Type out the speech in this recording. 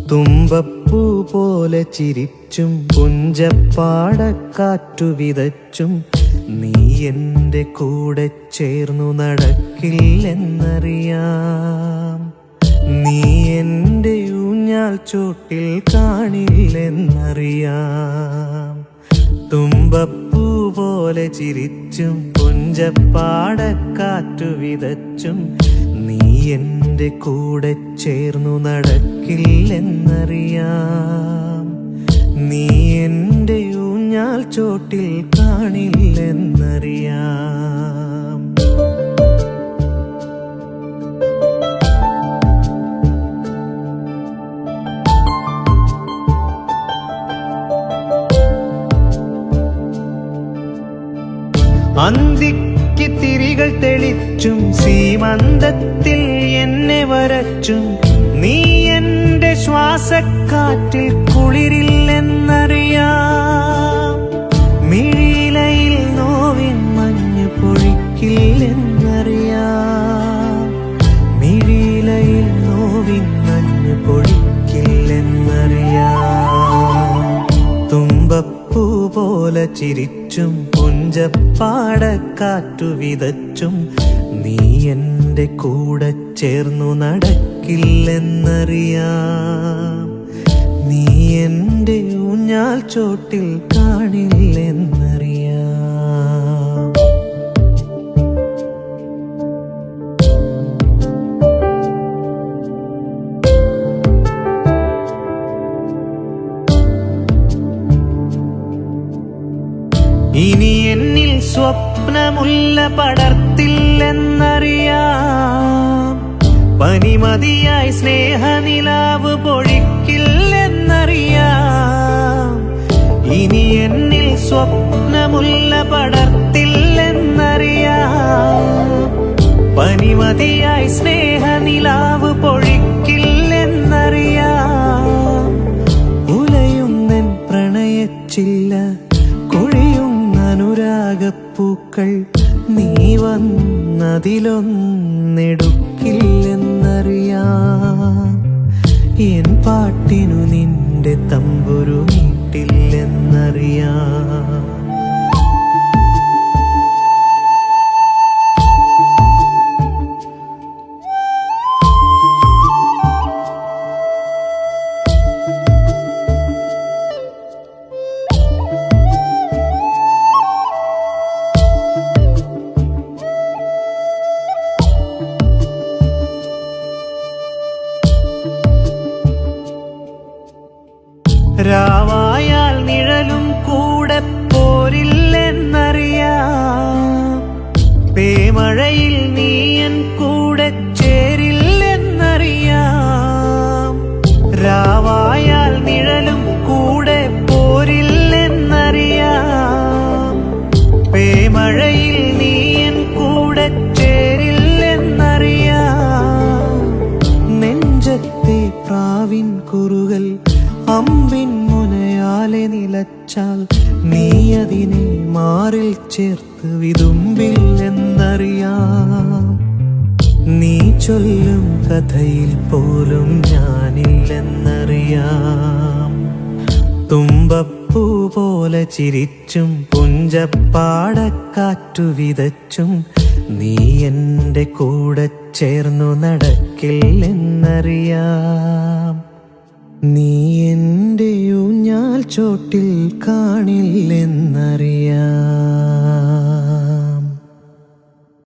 തുമ്പപ്പൂ പോലെ ചിരിച്ചും പുഞ്ചപ്പാടക്കാറ്റു വിതച്ചും നീ എൻ്റെ കൂടെ ചേർന്നു നടക്കില്ലെന്നറിയാം. നീ എൻ്റെ ഊഞ്ഞാൽ ചോട്ടിൽ കാണില്ലെന്നറിയാം. തുമ്പപ്പൂ പോലെ ചിരിച്ചും പുഞ്ചപ്പാടക്കാറ്റു വിതച്ചും നീ എൻ്റെ കൂടെ ചേർന്നു നടക്കില്ലെന്നറിയാം. നീ എൻ്റെ ഊഞ്ഞാൽ ചോട്ടിൽ കാണില്ലെന്നറിയാം. അന്തിക്ക് തിരികൾ തെളിച്ചും സീമന്തത്തിൽ എന്നെ വരച്ചും നീ എൻ്റെ ശ്വാസക്കാറ്റിൽ കുളിരില്ലെന്നറിയാം. മിഴിയിലയിൽ നോവിൻ മഞ്ഞ് പൊഴിക്കില്ലെന്നറിയാം. മിഴിയിലയിൽ നോവിൻ മഞ്ഞ് പൊഴിക്കില്ലെന്നറിയാം. തുമ്പപ്പൂ പോലെ ചിരിച്ചും പുഞ്ചപ്പാടക്കാറ്റു വിതച്ചും നീ എൻ്റെ കൂടെ ചേർന്നു നടക്കില്ലെന്നറിയാം. നീ എൻ്റെ ഊഞ്ഞാൽ ചോട്ടിൽ കാണില്ലെന്നറിയാം. ഇനി എന്നിൽ സ്വപ്നമുല്ല പടർത്തില്ലെന്നറിയാം. പനിമതിയായി സ്നേഹനിലാവ് പൊഴിക്കില്ലെന്നറിയാം. ഇനി എന്നിൽ സ്വപ്നമുല്ല പടർത്തില്ലെന്നറിയാം. പനിമതിയായി സ്നേഹനിലാവ് പൊഴിക്കില്ലെന്നറിയാം. ഉലയുന്നൻ പ്രണയച്ചില്ല അനുരാഗപ്പൂക്കൾ നീ വന്നതിലൊന്നെടുക്കില്ലെന്നറിയാം. എൻ പാട്ടിനു നിന്റെ തമ്പുരു മീട്ടില്ലെന്നറിയാം. രാവായാൽ നിഴലും കൂടെ പോരില്ലെന്നറിയാം. പേമഴയിൽ നീയൻ കൂടെ ചേരില്ലെന്നറിയാം. രാവായാൽ നിഴലും കൂടെ പോരില്ലെന്നറിയാം. പേമഴയിൽ നീയൻ കൂടെ ചേരില്ലെന്നറിയാം. നെഞ്ചത്തെ പ്രാവിൻ കുറുകൾ അമ്പിൻ മുനയാലെ നിലച്ചാൽ നീ അതിനെ മാറിൽ ചേർത്ത് വിതുമ്പില്ലെന്നറിയാം. നീ ചൊല്ലും കഥയിൽ പോലും ഞാനില്ലെന്നറിയാം. തുമ്പപ്പൂ പോലെ ചിരിച്ചും പുഞ്ചപ്പാടക്കാറ്റു വിതച്ചും നീ എൻ്റെ കൂടെ ചേർന്നു നടക്കില്ലെന്നറിയാം. നീ എൻ്റെ ഊഞ്ഞാൽ ചോട്ടിൽ കാണില്ലെന്നറിയാം.